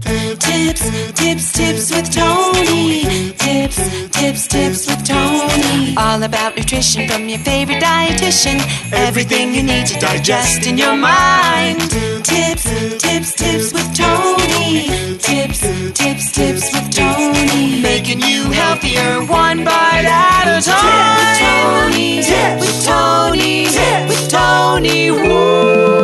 Tips with Tony. Tips with Tony. All about nutrition from your favorite dietitian. Everything you need to digest in your mind. Tips with Tony. Tips with Tony. Making you healthier one bite at a time. With Tony. Woo.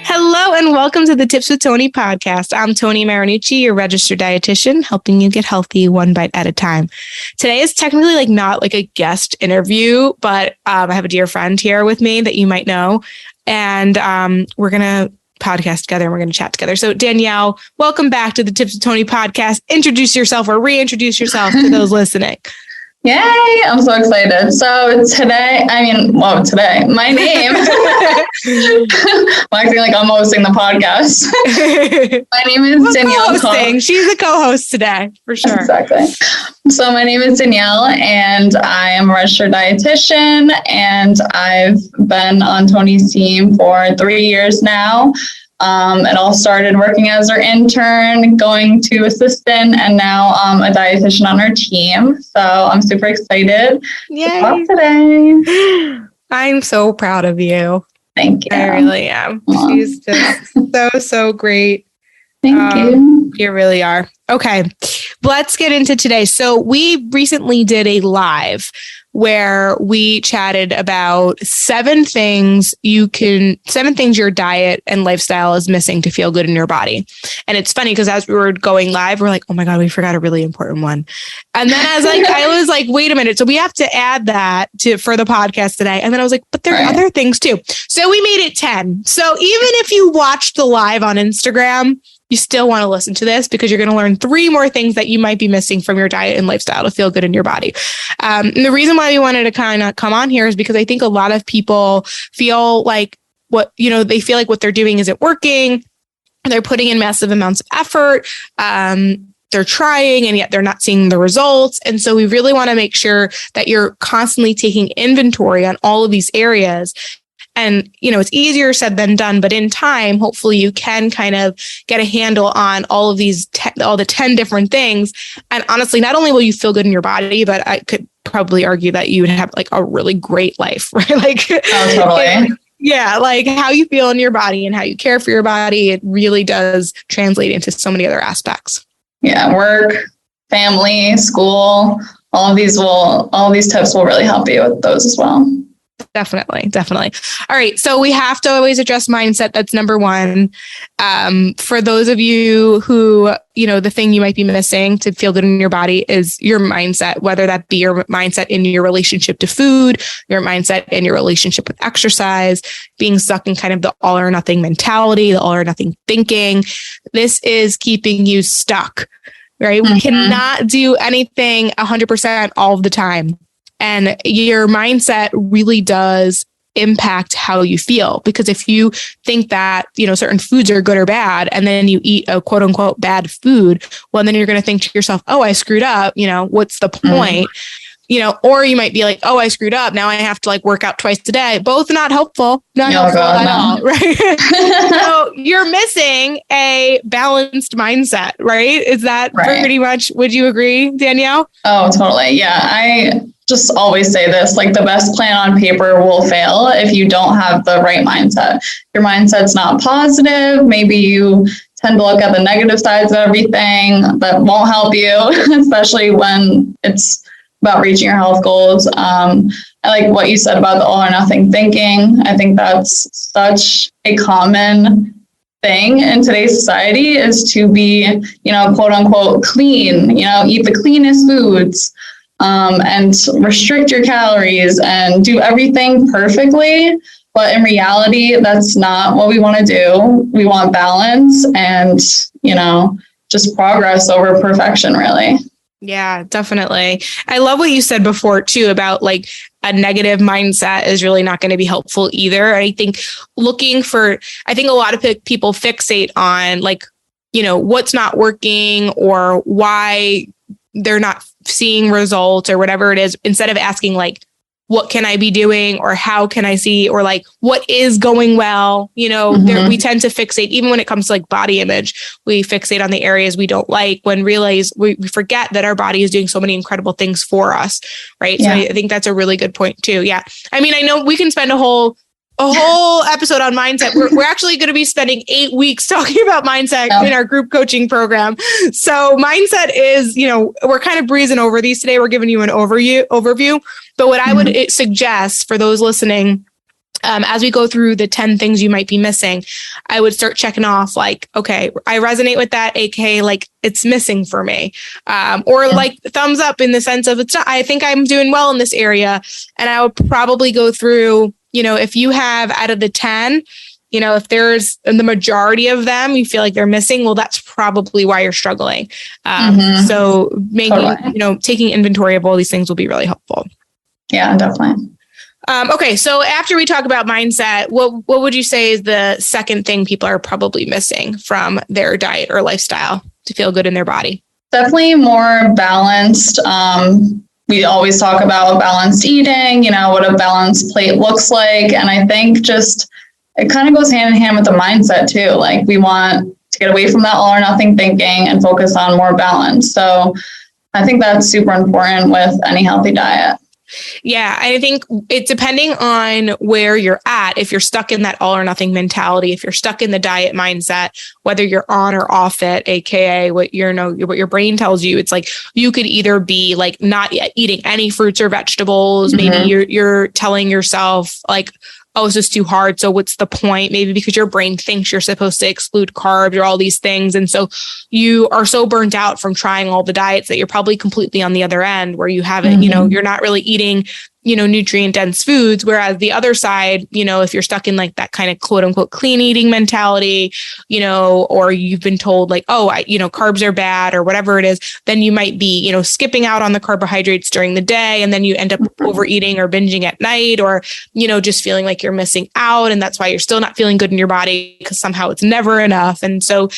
Hello and welcome to the Tips with Tony podcast. I'm Tony Marinucci, your registered dietitian, helping you get healthy one bite at a time. Today is technically not a guest interview, but I have a dear friend here with me that you might know, and we're going to podcast together and we're going to chat together. So Danielle, welcome back to the Tips with Tony podcast. Introduce yourself or reintroduce yourself to those listening. Yay! I'm so excited. So today, my name, I'm acting like I'm hosting the podcast. My name is Danielle. She's a co-host today, for sure. Exactly. So my name is Danielle, and I am a registered dietitian, and I've been on Tony's team for 3 years now. It all started working as her intern, going to assistant, and now a dietitian on her team. So I'm super excited to talk today. I'm so proud of you. Thank you. I really am. Aww. She's just so great. Thank you. You really are. Okay, let's get into today. So we recently did a live where we chatted about 7 things your diet and lifestyle is missing to feel good in your body. And it's funny because as we were going live, we're like, oh my God, we forgot a really important one. And then I was like, wait a minute. So we have to add that for the podcast today. And then I was like, but there are other things too. So we made it 10. So even if you watched the live on Instagram, you still want to listen to this because you're going to learn 3 more things that you might be missing from your diet and lifestyle to feel good in your body. And the reason why we wanted to kind of come on here is because I think a lot of people feel like they feel like what they're doing isn't working. They're putting in massive amounts of effort. They're trying and yet they're not seeing the results. And so we really want to make sure that you're constantly taking inventory on all of these areas. And, it's easier said than done, but in time, hopefully you can kind of get a handle on all of these, all the 10 different things. And honestly, not only will you feel good in your body, but I could probably argue that you would have a really great life, right? Oh, totally. Yeah. How you feel in your body and how you care for your body, it really does translate into so many other aspects. Yeah. Work, family, school, all these tips will really help you with those as well. Definitely. All right. So we have to always address mindset. That's number 1. For those of you who, the thing you might be missing to feel good in your body is your mindset, whether that be your mindset in your relationship to food, your mindset in your relationship with exercise, being stuck in kind of the all or nothing mentality, the all or nothing thinking. This is keeping you stuck, right? Mm-hmm. We cannot do anything 100% all of the time. And your mindset really does impact how you feel, because if you think that, certain foods are good or bad, and then you eat a quote unquote bad food, well, then you're going to think to yourself, oh, I screwed up. What's the point? Or you might be like, oh, I screwed up. Now I have to work out twice a day. Both not helpful. Not helpful at all, right? So you're missing a balanced mindset, right? Is that pretty much, would you agree, Danielle? Oh, totally. Yeah. I just always say this, the best plan on paper will fail if you don't have the right mindset. Your mindset's not positive. Maybe you tend to look at the negative sides of everything. That won't help you, especially when it's about reaching your health goals. I like what you said about the all or nothing thinking. I think that's such a common thing in today's society, is to be, quote unquote, clean, eat the cleanest foods, and restrict your calories and do everything perfectly. But in reality, that's not what we want to do. We want balance and, just progress over perfection, really. Yeah, definitely. I love what you said before too about a negative mindset is really not going to be helpful either. I think a lot of people fixate on what's not working or why they're not seeing results or whatever it is, instead of asking what can I be doing, or how can I see, or like what is going well? You know, we tend to fixate, even when it comes to like body image, we fixate on the areas we don't like, when realize we forget that our body is doing so many incredible things for us. Right. Yeah. So I think that's a really good point too. Yeah. I mean, I know we can spend a whole episode on mindset. We're actually going to be spending 8 weeks talking about mindset in our group coaching program. So mindset is, you know, we're kind of breezing over these today. We're giving you an overview. But what I would suggest for those listening, as we go through the 10 things you might be missing, I would start checking off like, okay, I resonate with that, aka like it's missing for me. Or like thumbs up in the sense of I think I'm doing well in this area. And I would probably go through, you know, if you have out of the 10, you know, if there's the majority of them, you feel like they're missing, well, that's probably why you're struggling. So taking inventory of all these things will be really helpful. Yeah, definitely. Okay. So after we talk about mindset, what would you say is the second thing people are probably missing from their diet or lifestyle to feel good in their body? Definitely more balanced. We always talk about balanced eating, you know, what a balanced plate looks like. And I think just it kind of goes hand in hand with the mindset too. Like we want to get away from that all or nothing thinking and focus on more balance. So I think that's super important with any healthy diet. Yeah, I think it's depending on where you're at. If you're stuck in that all or nothing mentality, if you're stuck in the diet mindset, whether you're on or off it, aka what your brain tells you, it's like you could either be like not eating any fruits or vegetables. Maybe you're telling yourself like, oh, it's just too hard. So what's the point? Maybe because your brain thinks you're supposed to exclude carbs or all these things. And so you are so burnt out from trying all the diets that you're probably completely on the other end where you haven't, you know, you're not really eating, you know, nutrient dense foods. Whereas the other side, you know, if you're stuck in like that kind of quote unquote clean eating mentality, you know, or you've been told like, oh, carbs are bad or whatever it is, then you might be, you know, skipping out on the carbohydrates during the day. And then you end up overeating or binging at night, or, you know, just feeling like you're missing out. And that's why you're still not feeling good in your body because somehow it's never enough. And so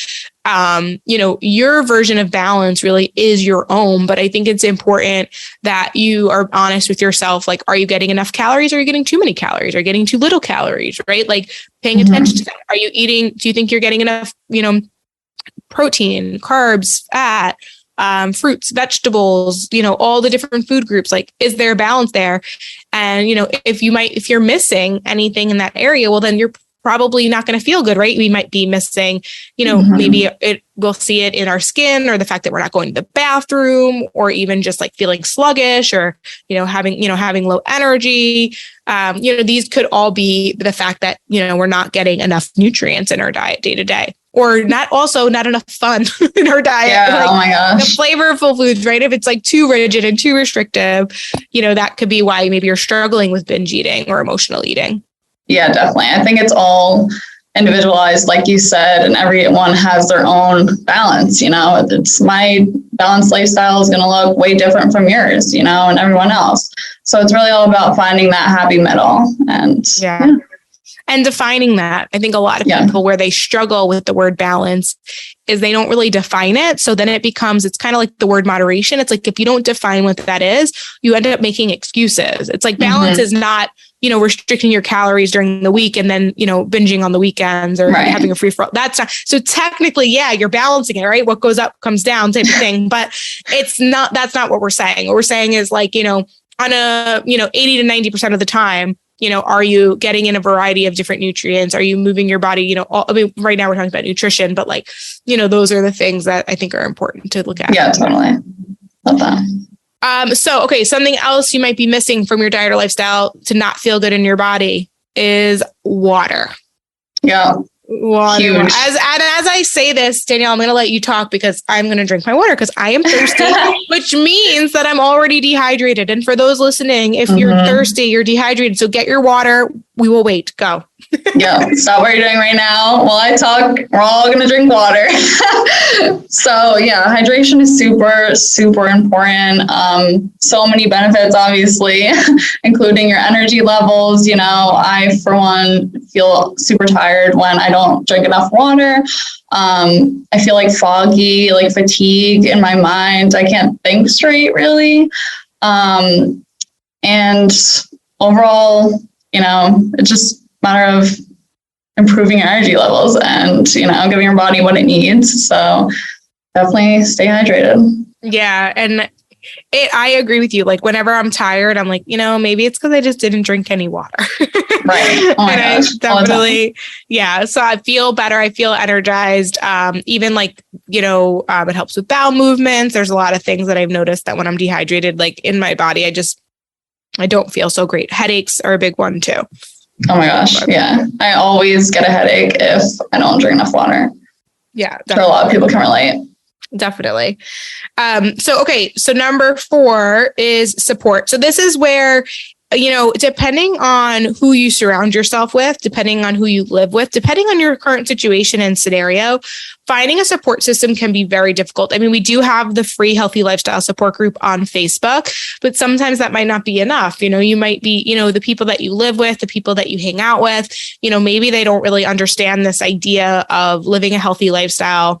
you know, your version of balance really is your own, but I think it's important that you are honest with yourself. Like, are you getting enough calories? Or are you getting too many calories? Or getting too little calories, right? Like paying attention to that. Are you eating, do you think you're getting enough, you know, protein, carbs, fat, fruits, vegetables, you know, all the different food groups? Like, is there a balance there? And, you know, if you're missing anything in that area, well, then you're probably not going to feel good, right? We might be missing, you know, maybe we'll see it in our skin, or the fact that we're not going to the bathroom, or even just like feeling sluggish, or, you know, having low energy. You know, these could all be the fact that, you know, we're not getting enough nutrients in our diet day to day, or not enough fun in our diet. Yeah, like, oh my gosh. The flavorful foods, right? If it's like too rigid and too restrictive, you know, that could be why maybe you're struggling with binge eating or emotional eating. Yeah, definitely. I think it's all individualized, like you said, and everyone has their own balance. You know, it's my balanced lifestyle is going to look way different from yours, you know, and everyone else. So it's really all about finding that happy middle. And yeah. And defining that. I think a lot of people where they struggle with the word balance is they don't really define it. So then it's kind of like the word moderation. It's like, if you don't define what that is, you end up making excuses. It's like balance is not, you know, restricting your calories during the week and then, you know, binging on the weekends or having a free for all. That's not, so technically, you're balancing it, right? What goes up comes down type of thing, but that's not what we're saying. What we're saying is like, you know, on a, you know, 80 to 90% of the time, you know, are you getting in a variety of different nutrients? Are you moving your body? You know, right now we're talking about nutrition, but like, you know, those are the things that I think are important to look at. Yeah, totally. Love that. So, okay, something else you might be missing from your diet or lifestyle to not feel good in your body is water. Yeah. Water. Huge. As I say this, Danielle, I'm going to let you talk because I'm going to drink my water because I am thirsty, which means that I'm already dehydrated. And for those listening, if you're thirsty, you're dehydrated. So get your water. We will wait. Go. Yeah. Stop what you're doing right now. While I talk, we're all going to drink water. So yeah, hydration is super, super important. So many benefits, obviously, including your energy levels. You know, I, for one, feel super tired when I don't drink enough water. I feel like foggy, like fatigue in my mind. I can't think straight really. And overall, it's just a matter of improving your energy levels and, giving your body what it needs. So definitely stay hydrated. Yeah. And I agree with you. Like whenever I'm tired, I'm like, maybe it's because I just didn't drink any water. Right. Oh my gosh. Definitely. Yeah. So I feel better. I feel energized. Even like, it helps with bowel movements. There's a lot of things that I've noticed that when I'm dehydrated, like in my body, I don't feel so great. Headaches are a big one too. Oh my gosh. Yeah. I always get a headache if I don't drink enough water. Yeah. I'm sure a lot of people can relate. Definitely. So number 4 is support. So this is where, depending on who you surround yourself with, depending on who you live with, depending on your current situation and scenario, finding a support system can be very difficult. I mean, we do have the free Healthy Lifestyle Support Group on Facebook, but sometimes that might not be enough. You might be, the people that you live with, the people that you hang out with, maybe they don't really understand this idea of living a healthy lifestyle,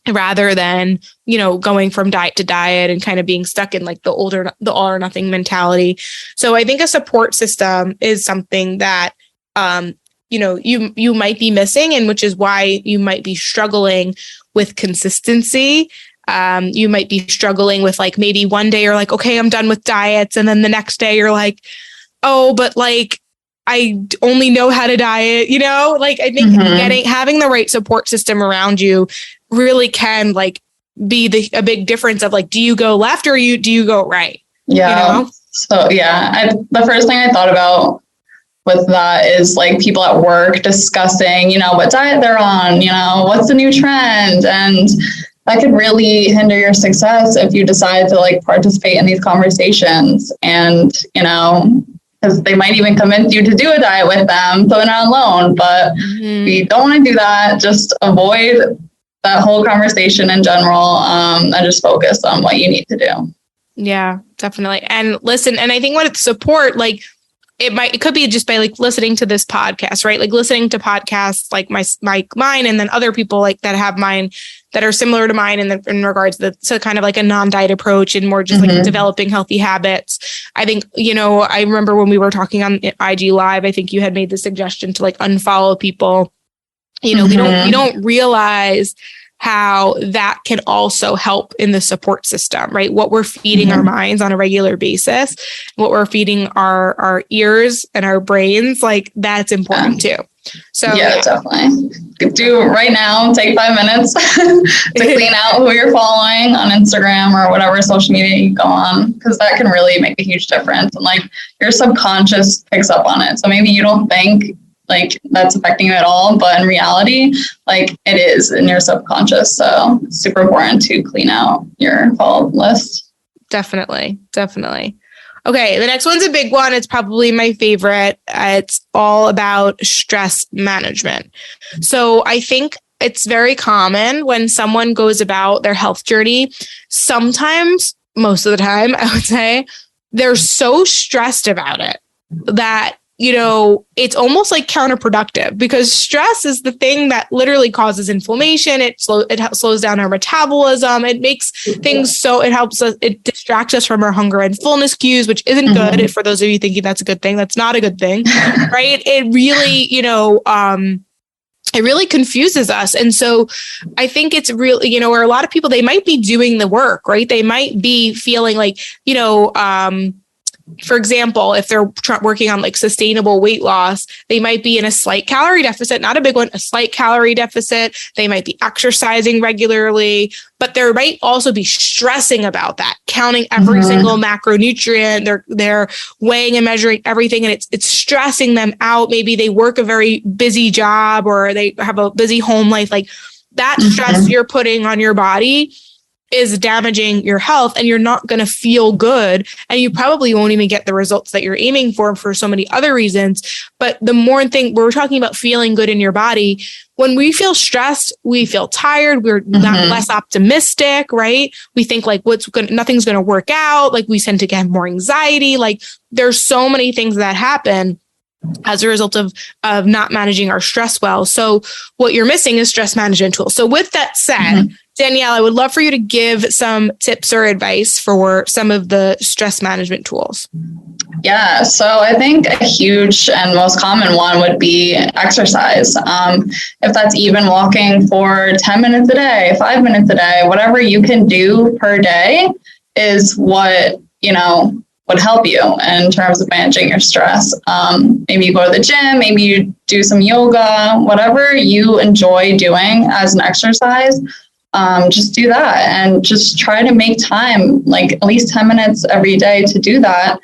rather than, going from diet to diet and kind of being stuck in like the all or nothing mentality. So I think a support system is something that, you might be missing, and which is why you might be struggling with consistency. You might be struggling with like, maybe one day you're like, okay, I'm done with diets. And then the next day you're like, oh, but like, I only know how to diet, like I think having the right support system around you really can like be a big difference of like, do you go left or do you go right? Yeah. So yeah, the first thing I thought about with that is like people at work discussing, what diet they're on, what's the new trend. And that could really hinder your success if you decide to like participate in these conversations. And, because they might even convince you to do a diet with them, so they're not alone. But we don't want to do that. Just avoid that whole conversation in general, and just focus on what you need to do. Yeah, definitely. And listen, and I think when it's support, like it could be just by like listening to this podcast, right? Like listening to podcasts like mine, and then other people like that have mine that are similar to mine in regards to kind of like a non-diet approach and more just like developing healthy habits. I think, I remember when we were talking on IG Live, I think you had made the suggestion to like unfollow people. We don't realize how that can also help in the support system, right? What we're feeding our minds on a regular basis, what we're feeding our ears and our brains, like that's important too. So yeah, definitely. Do right now, take 5 minutes to clean out who you're following on Instagram or whatever social media you go on, because that can really make a huge difference. And like your subconscious picks up on it. So maybe you don't think like that's affecting you at all, but in reality, like it is in your subconscious. So it's super important to clean out your follow list. Definitely. Okay, the next one's a big one. It's probably my favorite. It's all about stress management. So I think it's very common when someone goes about their health journey, sometimes, most of the time, I would say, they're so stressed about it that it's almost like counterproductive, because stress is the thing that literally causes inflammation. It slows down our metabolism. It makes things so it distracts us from our hunger and fullness cues, which isn't good. For those of you thinking that's a good thing, that's not a good thing, right? It really, it really confuses us. And so I think it's really, where a lot of people, they might be doing the work, right? They might be feeling like, for example, if they're working on like sustainable weight loss, they might be in a slight calorie deficit, not a big one, a slight calorie deficit. They might be exercising regularly, but they might also be stressing about that, counting every single macronutrient. They're weighing and measuring everything, and it's stressing them out. Maybe they work a very busy job or they have a busy home life. Like that stress you're putting on your body is damaging your health, and you're not going to feel good, and you probably won't even get the results that you're aiming for so many other reasons. But the more thing we're talking about feeling good in your body, when we feel stressed, we feel tired. We're not less optimistic, right? We think like nothing's going to work out. Like we tend to get more anxiety. Like there's so many things that happen as a result of not managing our stress well. So what you're missing is stress management tools. So with that said, Danielle, I would love for you to give some tips or advice for some of the stress management tools. Yeah, so I think a huge and most common one would be exercise. If that's even walking for 10 minutes a day, 5 minutes a day, whatever you can do per day is what, would help you in terms of managing your stress. Maybe you go to the gym, maybe you do some yoga, whatever you enjoy doing as an exercise. Just do that and just try to make time, like at least 10 minutes every day to do that.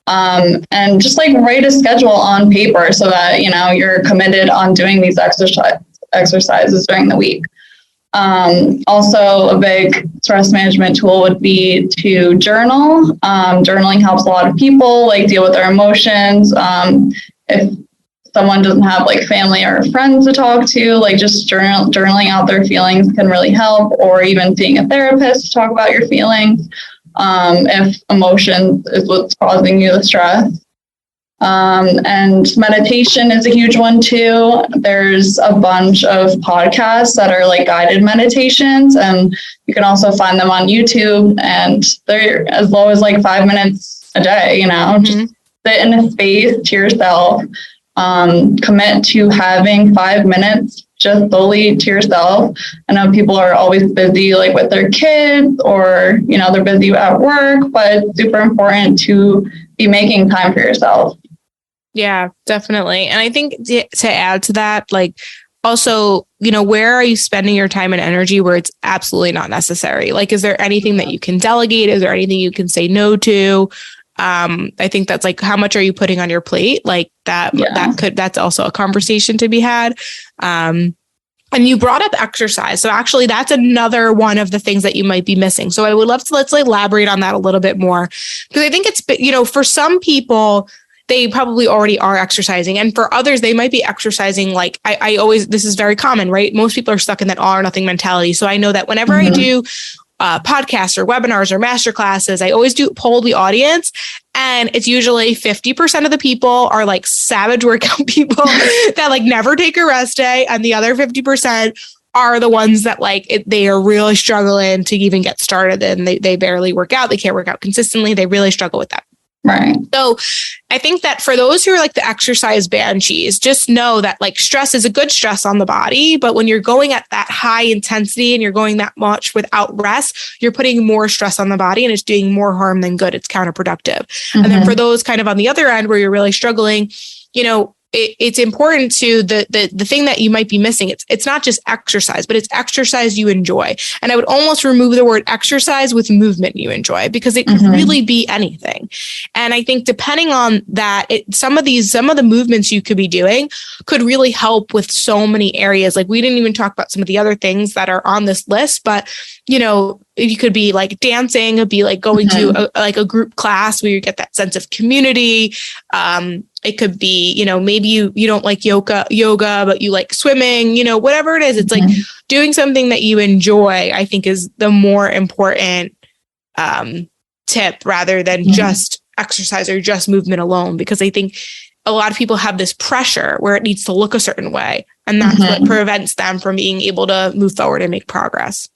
And just like write a schedule on paper so that, you're committed on doing these exercises during the week. Also, a big stress management tool would be to journal. Journaling helps a lot of people like deal with their emotions. If someone doesn't have like family or friends to talk to, like just journaling out their feelings can really help, or even seeing a therapist to talk about your feelings. If emotion is what's causing you the stress. And meditation is a huge one too. There's a bunch of podcasts that are like guided meditations, and you can also find them on YouTube, and they're as low as like 5 minutes a day, just sit in a space to yourself, commit to having 5 minutes just solely to yourself. I know people are always busy like with their kids, or, they're busy at work, but it's super important to be making time for yourself. Yeah, definitely. And I think to add to that, like also, where are you spending your time and energy where it's absolutely not necessary? Like, is there anything that you can delegate? Is there anything you can say no to? I think that's like, how much are you putting on your plate? Like that's also a conversation to be had. And you brought up exercise. So actually that's another one of the things that you might be missing. So I would love to, let's elaborate on that a little bit more, because I think it's, for some people, they probably already are exercising. And for others, they might be exercising. Like this is very common, right? Most people are stuck in that all or nothing mentality. So I know that whenever I do podcasts or webinars or masterclasses, I always do poll the audience. And it's usually 50% of the people are like savage workout people that like never take a rest day. And the other 50% are the ones that like they are really struggling to even get started, and they barely work out. They can't work out consistently. They really struggle with that. Right. So I think that for those who are like the exercise banshees, just know that like stress is a good stress on the body. But when you're going at that high intensity and you're going that much without rest, you're putting more stress on the body and it's doing more harm than good. It's counterproductive. And then for those kind of on the other end where you're really struggling, it's important to the thing that you might be missing. It's not just exercise, but it's exercise you enjoy. And I would almost remove the word exercise with movement you enjoy, because it could really be anything. And I think depending on that, some of the movements you could be doing could really help with so many areas. Like we didn't even talk about some of the other things that are on this list, but you could be like dancing, it'd be like going to a group class where you get that sense of community. It could be, maybe you don't like yoga, but you like swimming, whatever it is. It's like doing something that you enjoy, I think, is the more important tip, rather than just exercise or just movement alone. Because I think a lot of people have this pressure where it needs to look a certain way. And that's what prevents them from being able to move forward and make progress.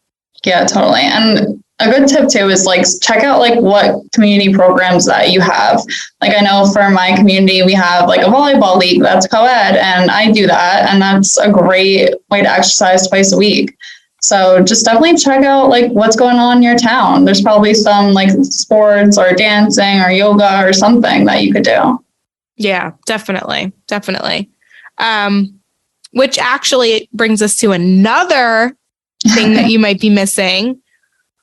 Yeah, totally. And a good tip too is like check out like what community programs that you have. Like I know for my community, we have like a volleyball league that's co-ed, and I do that. And that's a great way to exercise twice a week. So just definitely check out like what's going on in your town. There's probably some like sports or dancing or yoga or something that you could do. Yeah, definitely. Definitely. Which actually brings us to another thing that you might be missing,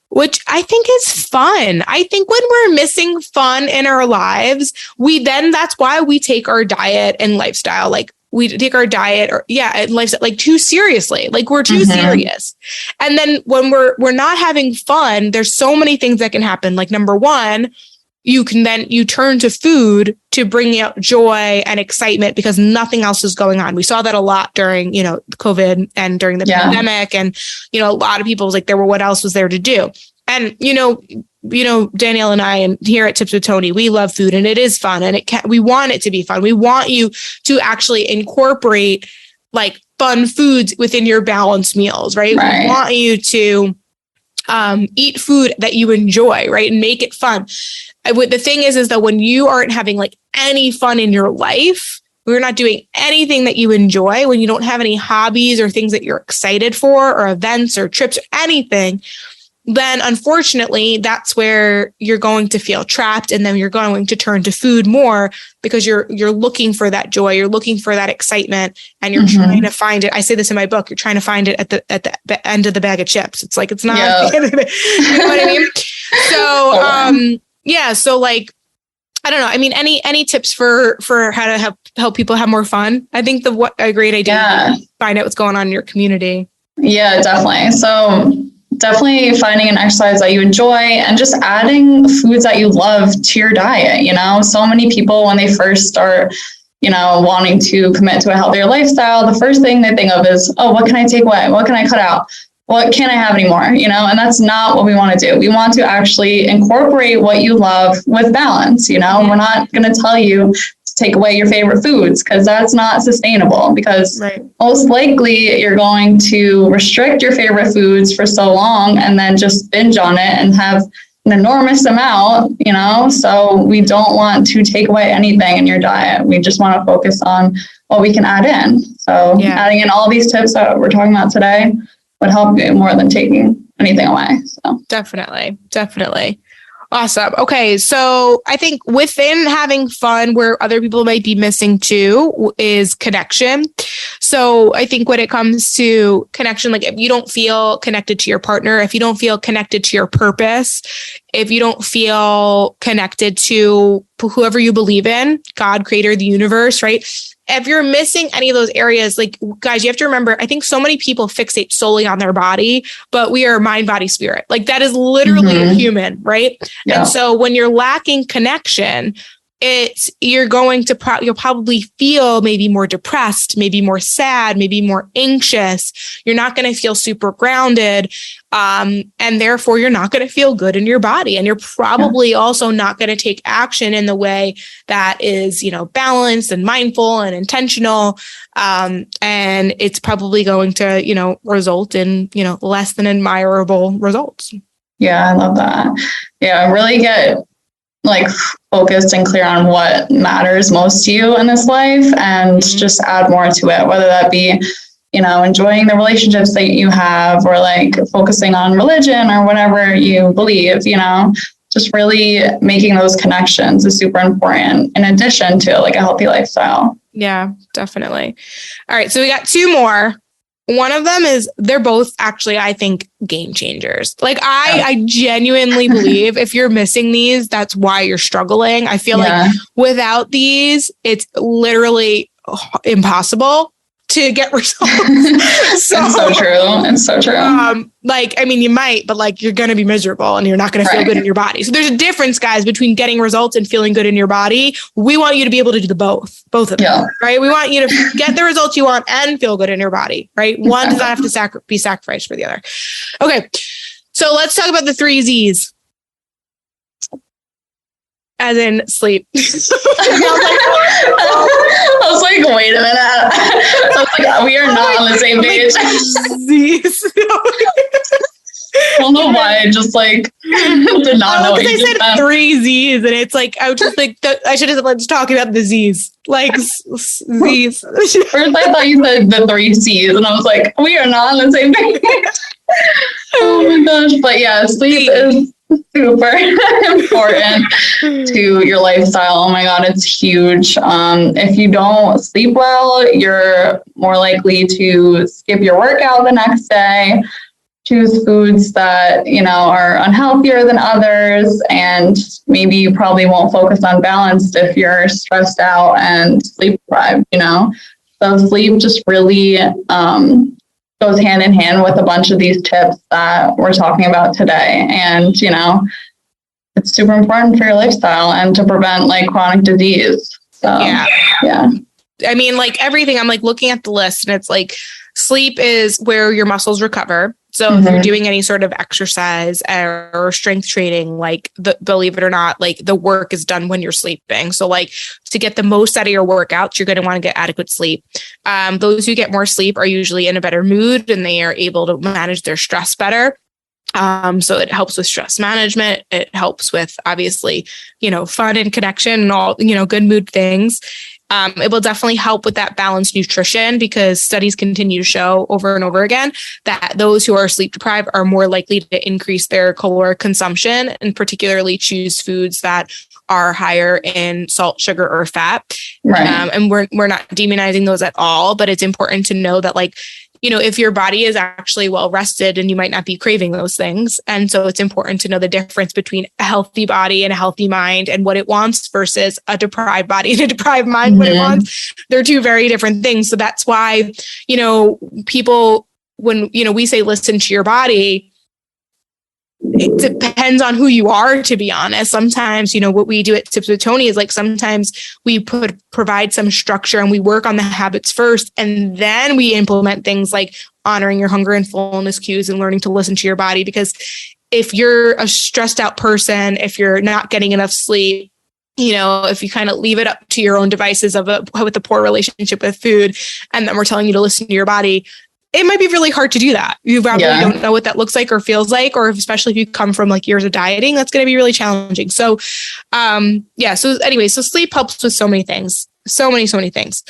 which I think is fun. I think when we're missing fun in our lives, that's why we take our diet and lifestyle, like we take our diet and lifestyle like too seriously, like we're too serious. And then when we're not having fun, there's so many things that can happen. Like number one, you turn to food to bring out joy and excitement because nothing else is going on. We saw that a lot during, COVID and during the pandemic. And, a lot of people was like, what else was there to do? And, Danielle and I, and here at Tips with Tony, we love food and it is fun and we want it to be fun. We want you to actually incorporate like fun foods within your balanced meals, right? We want you to Eat food that you enjoy, right? And make it fun. The thing is that when you aren't having like any fun in your life, we're not doing anything that you enjoy, when you don't have any hobbies or things that you're excited for, or events or trips or anything, then unfortunately, that's where you're going to feel trapped. And then you're going to turn to food more, because you're looking for that joy. You're looking for that excitement, and you're trying to find it. I say this in my book, you're trying to find it at the end of the bag of chips. It's like, it's not, you know what I mean? So, so like, I don't know. I mean, any tips for how to help people have more fun? I think a great idea. Yeah. Find out what's going on in your community. Yeah, definitely. So definitely finding an exercise that you enjoy, and just adding foods that you love to your diet. You know, so many people, when they first start, you know, wanting to commit to a healthier lifestyle, the first thing they think of is, oh, what can I take away? What can I cut out? What can't I have anymore? You know, and that's not what we want to do. We want to actually incorporate what you love with balance. You know, we're not going to tell you to take away your favorite foods, because that's not sustainable, because most likely you're going to restrict your favorite foods for so long and then just binge on it and have an enormous amount, you know. So we don't want to take away anything in your diet. We just want to focus on what we can add in. So adding in all these tips that we're talking about today would help you more than taking anything away. So definitely. Awesome. Okay. So I think within having fun, where other people might be missing too, is connection. So I think when it comes to connection, like if you don't feel connected to your partner, if you don't feel connected to your purpose, if you don't feel connected to whoever you believe in, God, creator, the universe, right? If you're missing any of those areas, like, guys, you have to remember, I think so many people fixate solely on their body, but we are mind, body, spirit. Like, that is literally a human, right? Yeah. And so when you're lacking connection, you're going to you'll probably feel maybe more depressed, maybe more sad, maybe more anxious. You're not going to feel super grounded. And therefore you're not going to feel good in your body. And you're probably also not going to take action in the way that is, you know, balanced and mindful and intentional. And it's probably going to, you know, result in, you know, less than admirable results. Yeah, I love that. Yeah, really get like focused and clear on what matters most to you in this life, and just add more to it, whether that be, you know, enjoying the relationships that you have, or like focusing on religion or whatever you believe, you know, just really making those connections is super important, in addition to like a healthy lifestyle. Yeah, definitely. All right. So we got two more. One of them is, they're both actually, I think, game changers. Like I genuinely believe if you're missing these, that's why you're struggling. I feel like without these, it's literally impossible to get results. It's so true. It's so true. Like, I mean, you might, but like, you're going to be miserable and you're not going to feel good in your body. So there's a difference, guys, between getting results and feeling good in your body. We want you to be able to do both of them, right? We want you to get the results you want and feel good in your body, right? One does not have to be sacrificed for the other. Okay. So let's talk about the 3 Z's. As in sleep. I was like, wait a minute. I was like, we are not on the same page. Z's. I don't know why. I just like did not know what you said. 3 Z's, and it's like, I was just like, I should have said, let's talk about the Z's. Like Z's. First, I thought you said the 3 C's, and I was like, we are not on the same page. Oh my gosh. But yeah, sleep is super important to your lifestyle. Oh my God, it's huge. If you don't sleep well, you're more likely to skip your workout the next day, choose foods that, you know, are unhealthier than others, and maybe you probably won't focus on balance if you're stressed out and sleep deprived, you know. So sleep just really goes hand in hand with a bunch of these tips that we're talking about today. And, you know, it's super important for your lifestyle and to prevent like chronic disease. So, yeah. I mean, like everything, I'm like looking at the list, and it's like sleep is where your muscles recover. So if you're doing any sort of exercise or strength training, like believe it or not, like the work is done when you're sleeping. So like to get the most out of your workouts, you're going to want to get adequate sleep. Those who get more sleep are usually in a better mood, and they are able to manage their stress better. So it helps with stress management. It helps with obviously, fun and connection and all, good mood things. It will definitely help with that balanced nutrition, because studies continue to show over and over again that those who are sleep deprived are more likely to increase their caloric consumption, and particularly choose foods that are higher in salt, sugar, or fat. Right. And we're not demonizing those at all, but it's important to know that, like, if your body is actually well rested, and you might not be craving those things. And so it's important to know the difference between a healthy body and a healthy mind, and what it wants versus a deprived body and a deprived mind, what it wants. They're two very different things. So that's why, people, when, we say, listen to your body, it depends on who you are, to be honest. Sometimes, what we do at Tips with Tony is, like, sometimes we provide some structure and we work on the habits first, and then we implement things like honoring your hunger and fullness cues and learning to listen to your body. Because if you're a stressed out person, if you're not getting enough sleep, if you kind of leave it up to your own devices with a poor relationship with food, and then we're telling you to listen to your body, it might be really hard to do that. You probably don't know what that looks like or feels like, or especially if you come from like years of dieting, that's going to be really challenging. So, so sleep helps with so many things, so many things.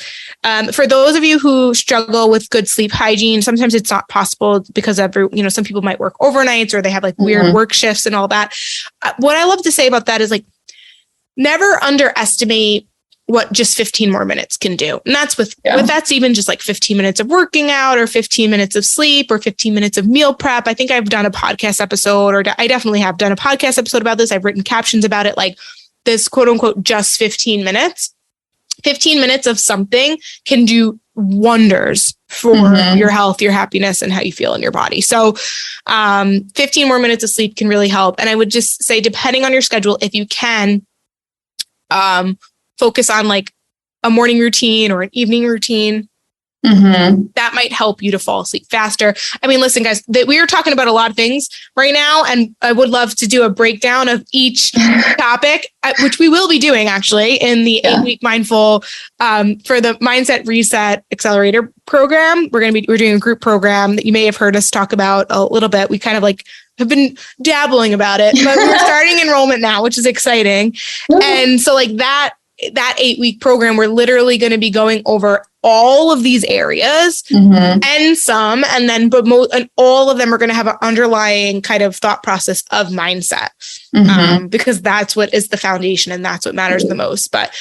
For those of you who struggle with good sleep hygiene, sometimes it's not possible because some people might work overnights, or they have like weird work shifts and all that. What I love to say about that is, like, never underestimate what just 15 more minutes can do. And that's that's even just like 15 minutes of working out, or 15 minutes of sleep, or 15 minutes of meal prep. I think I've done a podcast episode, or I definitely have done a podcast episode about this. I've written captions about it, like this quote unquote, just 15 minutes. 15 minutes of something can do wonders for your health, your happiness, and how you feel in your body. So 15 more minutes of sleep can really help. And I would just say, depending on your schedule, if you can, focus on like a morning routine or an evening routine. That might help you to fall asleep faster. I mean, listen, guys, we are talking about a lot of things right now, and I would love to do a breakdown of each topic, which we will be doing actually in the 8-week mindful for the Mindset Reset Accelerator program. We're doing a group program that you may have heard us talk about a little bit. We kind of like have been dabbling about it, but we're starting enrollment now, which is exciting. And so like that 8-week program, we're literally going to be going over all of these areas and some, and then, and all of them are going to have an underlying kind of thought process of mindset, because that's what is the foundation, and that's what matters the most. But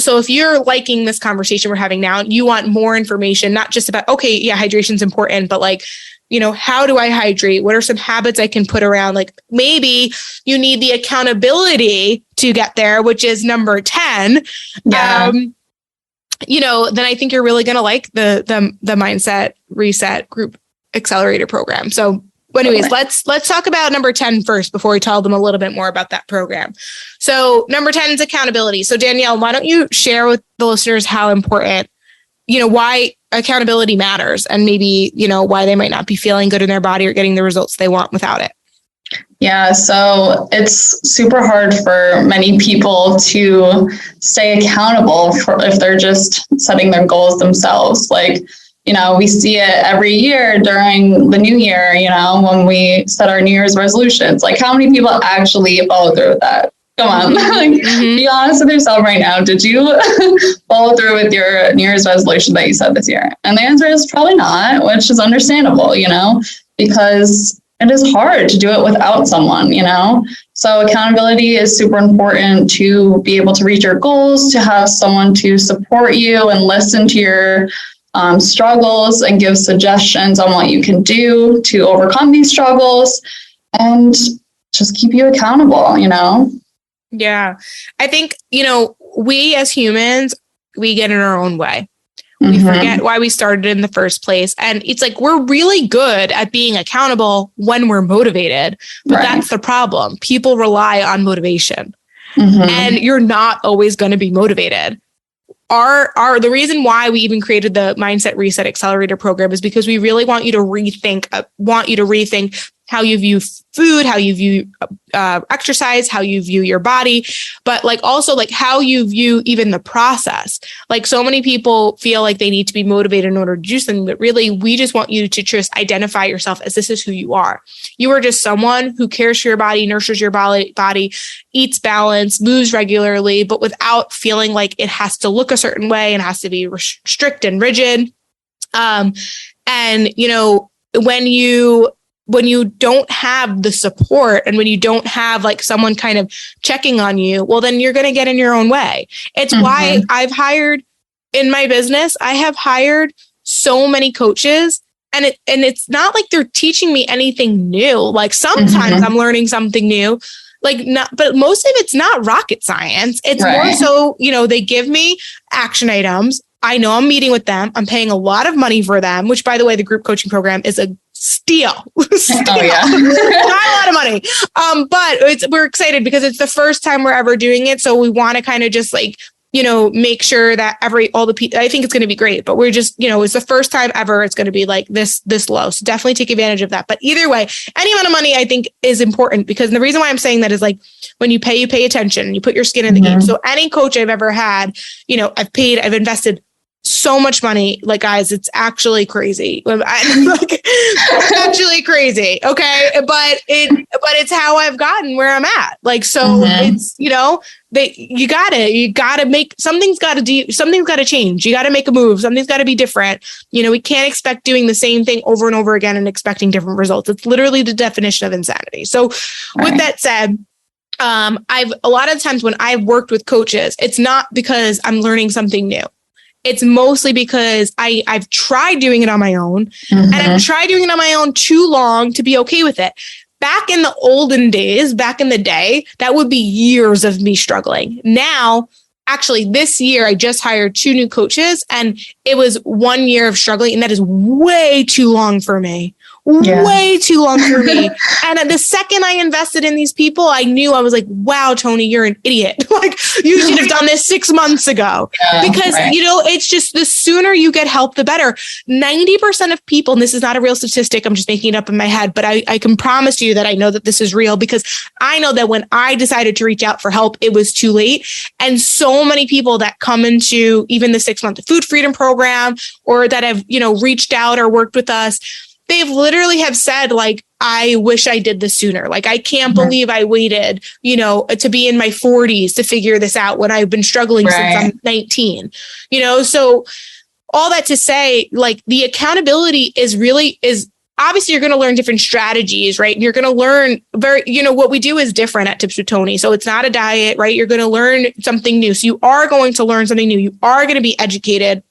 so if you're liking this conversation we're having now, you want more information, not just about, hydration is important, but like, how do I hydrate? What are some habits I can put around? Like, maybe you need the accountability to get there, which is number 10. Then I think you're really going to like the Mindset Reset Group Accelerator program. So anyways, let's talk about number 10 first before we tell them a little bit more about that program. So number 10 is accountability. So Danielle, why don't you share with the listeners how important, why accountability matters, and maybe, why they might not be feeling good in their body or getting the results they want without it. Yeah, so it's super hard for many people to stay accountable if they're just setting their goals themselves. Like, we see it every year during the new year, when we set our New Year's resolutions. Like, how many people actually follow through with that? Come on, be honest with yourself right now. Did you follow through with your New Year's resolution that you set this year? And the answer is probably not, which is understandable, because it is hard to do it without someone, So accountability is super important to be able to reach your goals, to have someone to support you and listen to your struggles and give suggestions on what you can do to overcome these struggles, and just keep you accountable, Yeah. I think, we as humans, we get in our own way. We forget why we started in the first place. And it's like, we're really good at being accountable when we're motivated, but that's the problem. People rely on motivation, and you're not always going to be motivated. The reason why we even created the Mindset Reset Accelerator program is because we really want you to rethink how you view food, how you view exercise, how you view your body, but like also like how you view even the process. Like so many people feel like they need to be motivated in order to do something, but really we just want you to just identify yourself as this is who you are. You are just someone who cares for your body, nurtures your body, eats balanced, moves regularly, but without feeling like it has to look a certain way and has to be strict and rigid. And you know, when you don't have the support and when you don't have like someone kind of checking on you, well, then you're going to get in your own way. It's why I've hired in my business, I have hired so many coaches, and it's not like they're teaching me anything new. Like sometimes I'm learning something new, but most of it's not rocket science. It's more so, you know, they give me action items. I know I'm meeting with them. I'm paying a lot of money for them, which by the way, the group coaching program is a steal. Oh, yeah. Not a lot of money. But we're excited because it's the first time we're ever doing it. So we want to kind of just like, you know, make sure that all the people, I think it's going to be great, but we're just, you know, it's the first time ever it's going to be like this low. So definitely take advantage of that. But either way, any amount of money I think is important, because the reason why I'm saying that is like when you pay attention, you put your skin in the game. So any coach I've ever had, you know, I've invested so much money. Like, guys, it's actually crazy. It's actually crazy. Okay. But it's how I've gotten where I'm at. Like, so it's, you know, you gotta make, something's got to change. You got to make a move. Something's got to be different. You know, we can't expect doing the same thing over and over again and expecting different results. It's literally the definition of insanity. So with that said, a lot of times when I've worked with coaches, it's not because I'm learning something new. It's mostly because I've tried doing it on my own, and I've tried doing it on my own too long to be okay with it. Back in the olden days, back in the day, that would be years of me struggling. Now, actually, this year, I just hired 2 new coaches, and it was 1 year of struggling, and that is way too long for me. Way too long for me. And the second I invested in these people, I knew, I was like, wow, Tony, you're an idiot. Like, you should have done this 6 months ago. Because, you know, it's just the sooner you get help, the better. 90% of people, and this is not a real statistic, I'm just making it up in my head, but I can promise you that I know that this is real, because I know that when I decided to reach out for help, it was too late. And so many people that come into even the 6-month food freedom program, or that have, you know, reached out or worked with us, they've literally have said, like, I wish I did this sooner. Like, I can't believe I waited, you know, to be in my 40s to figure this out when I've been struggling since I'm 19, you know? So all that to say, like, the accountability is obviously you're going to learn different strategies, right? And you're going to learn what we do is different at Tips with Tony. So it's not a diet, right? You're going to learn something new. So you are going to learn something new. You are going to be educated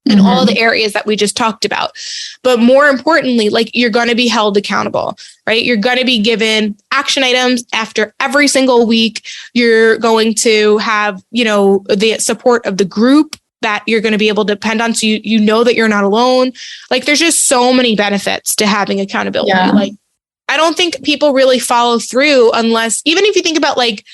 in all the areas that we just talked about. But more importantly, like, you're going to be held accountable, right? You're going to be given action items after every single week. You're going to have, you know, the support of the group that you're going to be able to depend on. So you know that you're not alone. Like, there's just so many benefits to having accountability. Like, I don't think people really follow through unless, even if you think about, like,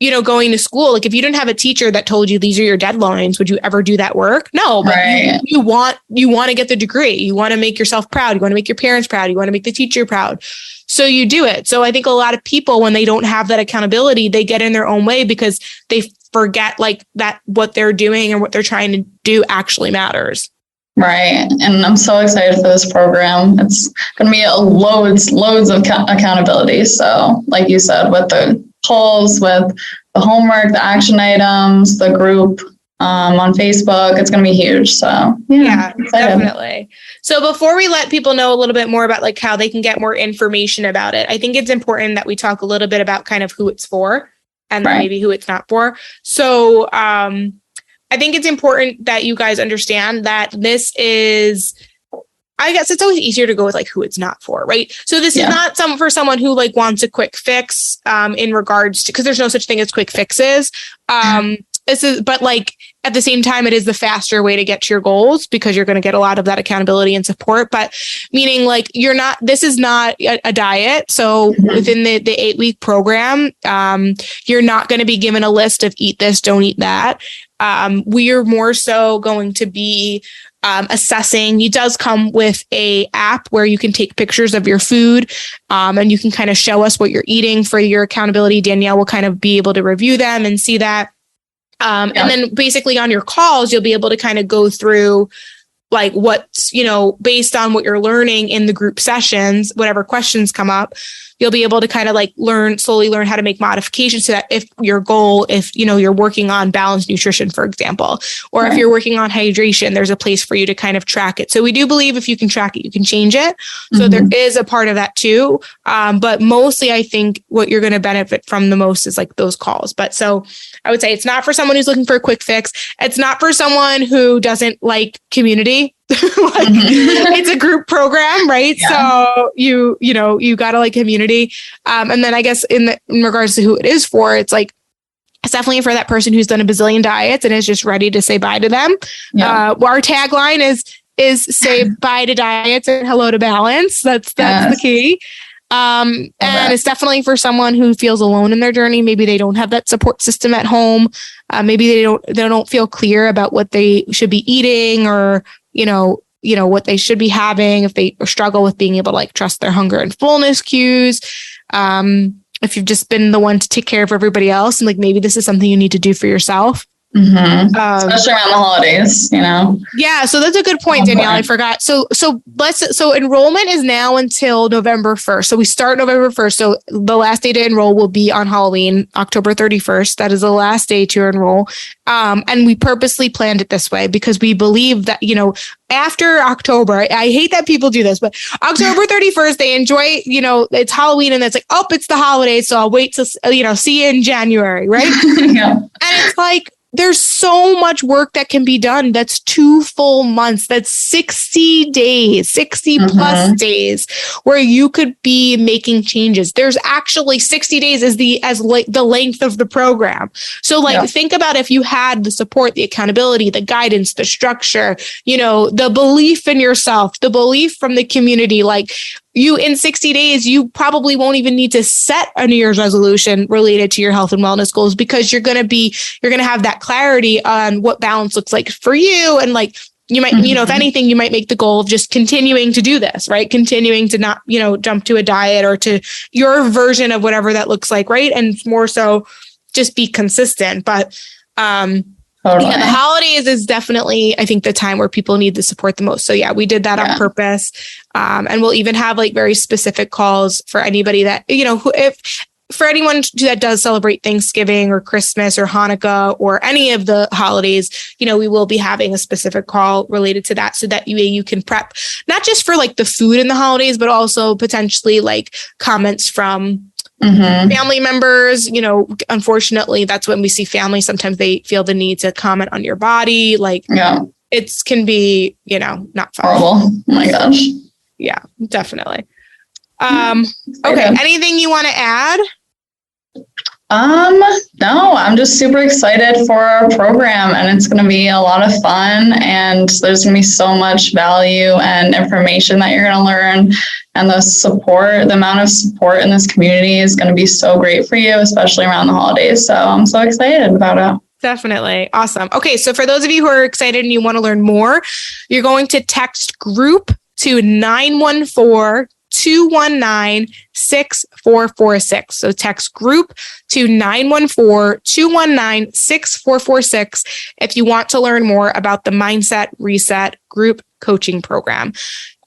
you know, going to school, like, if you didn't have a teacher that told you these are your deadlines, would you ever do that work? No, but you want to get the degree. You want to make yourself proud. You want to make your parents proud. You want to make the teacher proud. So you do it. So I think a lot of people, when they don't have that accountability, they get in their own way because they forget, like, that what they're doing and what they're trying to do actually matters. Right. And I'm so excited for this program. It's going to be loads of accountability. So like you said, with the polls, with the homework, the action items, the group on Facebook, it's going to be huge. So yeah, definitely. So before we let people know a little bit more about, like, how they can get more information about it, I think it's important that we talk a little bit about kind of who it's for and then maybe who it's not for. So I think it's important that you guys understand that this is, I guess it's always easier to go with, like, who it's not for, right? So this is not for someone who, like, wants a quick fix in regards to, because there's no such thing as quick fixes. But, like, at the same time, it is the faster way to get to your goals, because you're going to get a lot of that accountability and support. But meaning, like, this is not a diet. So within the 8-week program, you're not going to be given a list of eat this, don't eat that. We are more so going to be assessing. It does come with a app where you can take pictures of your food, and you can kind of show us what you're eating for your accountability. Danielle will kind of be able to review them and see that. And then basically on your calls, you'll be able to kind of go through like what's, based on what you're learning in the group sessions, whatever questions come up, you'll be able to kind of like slowly learn how to make modifications to that. If your goal, you're working on balanced nutrition, for example, or if you're working on hydration, there's a place for you to kind of track it. So we do believe if you can track it, you can change it. So there is a part of that too. But mostly I think what you're going to benefit from the most is like those calls. But so I would say it's not for someone who's looking for a quick fix. It's not for someone who doesn't like community. It's a group program, right? Yeah. So you gotta like community. And then I guess in regards to who it is for, it's like, it's definitely for that person who's done a bazillion diets and is just ready to say bye to them. Yeah. Our tagline is say bye to diets and hello to balance. That's the key. And it's definitely for someone who feels alone in their journey. Maybe they don't have that support system at home. Maybe they don't feel clear about what they should be eating, or what they should be having, if they struggle with being able to like trust their hunger and fullness cues. If you've just been the one to take care of everybody else, and like maybe this is something you need to do for yourself. Especially around the holidays, Yeah, so that's a good point, Danielle. I forgot. So enrollment is now until November 1st. So we start November 1st. So the last day to enroll will be on Halloween, October 31st. That is the last day to enroll. And we purposely planned it this way because we believe that, after October, I hate that people do this, but October 31st, they enjoy, it's Halloween and it's like, oh, it's the holidays. So I'll wait to, see you in January. Right. Yeah. And it's like, there's so much work that can be done. That's 2 full months. That's 60 days, 60 plus days where you could be making changes. There's actually 60 days is the length of the program. So think about if you had the support, the accountability, the guidance, the structure, the belief in yourself, the belief from the community, you in 60 days, you probably won't even need to set a New Year's resolution related to your health and wellness goals because you're going to have that clarity on what balance looks like for you. And you might, if anything, you might make the goal of just continuing to do this, right? Continuing to not, jump to a diet or to your version of whatever that looks like, right? And more so just be consistent. But, totally. Yeah, the holidays is definitely, I think, the time where people need the support the most. So yeah, we did that on purpose. And we'll even have very specific calls for anybody that, for anyone that does celebrate Thanksgiving or Christmas or Hanukkah or any of the holidays, we will be having a specific call related to that so that you can prep, not just for the food in the holidays, but also potentially comments from family members. Unfortunately, that's when we see families. Sometimes they feel the need to comment on your body. It can be, not fun. Horrible. Oh my gosh. Yeah, definitely. Okay. Anything you want to add? No, I'm just super excited for our program, and it's going to be a lot of fun, and there's going to be so much value and information that you're going to learn, and the amount of support in this community is going to be so great for you, especially around the holidays. So I'm so excited about it. Definitely. Awesome. Okay. So for those of you who are excited and you want to learn more, you're going to text group to 914-219-6446. So text group to 914-219-6446 if you want to learn more about the Mindset Reset group coaching program.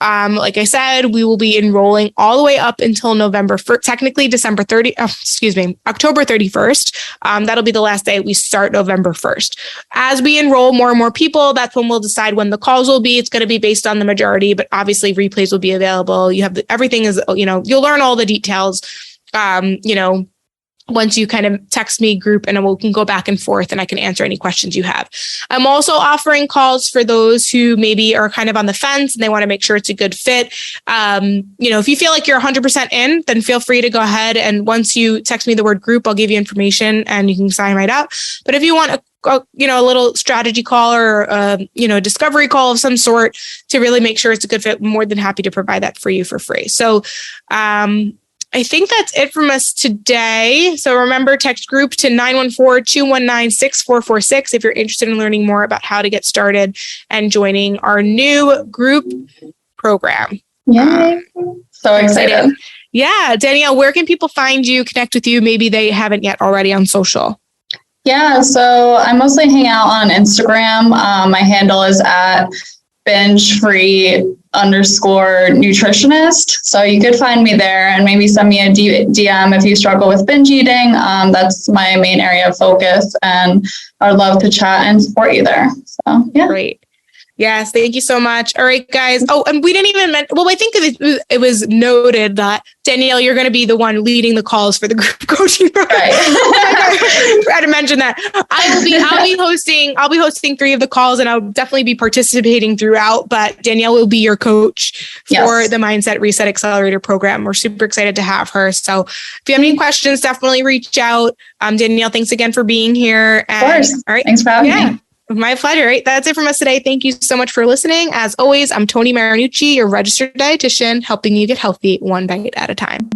Like I said, we will be enrolling all the way up until October 31st. That'll be the last day. We start November 1st. As we enroll more and more people, that's when we'll decide when the calls will be. It's going to be based on the majority, but obviously replays will be available. You have everything is, you'll learn all the details, once you kind of text me group, and we can go back and forth and I can answer any questions you have. I'm also offering calls for those who maybe are kind of on the fence and they want to make sure it's a good fit. If you feel like you're 100% in, then feel free to go ahead. And once you text me the word group, I'll give you information and you can sign right up. But if you want a little strategy call or, discovery call of some sort to really make sure it's a good fit, I'm more than happy to provide that for you for free. So, I think that's it from us today. So remember, text group to 914-219-6446 if you're interested in learning more about how to get started and joining our new group program. Yay. So excited. Yeah. Danielle, where can people find you, connect with you? Maybe they haven't yet already on social. Yeah, so I mostly hang out on Instagram. My handle is at bingefree_nutritionist. So you could find me there and maybe send me a DM if you struggle with binge eating. That's my main area of focus, and I'd love to chat and support you there. So, yeah. Great. Yes, thank you so much. All right, guys. Oh, and we didn't even mention, well, I think it was noted that, Danielle, you're going to be the one leading the calls for the group coaching program. Right. I forgot to mention that. I'll be hosting 3 of the calls, and I'll definitely be participating throughout, but Danielle will be your coach for the Mindset Reset Accelerator program. We're super excited to have her. So if you have any questions, definitely reach out. Danielle, thanks again for being here. And, of course. All right. Thanks for having me. My pleasure. Right. That's it from us today. Thank you so much for listening. As always, I'm Toni Marinucci, your registered dietitian, helping you get healthy one bite at a time.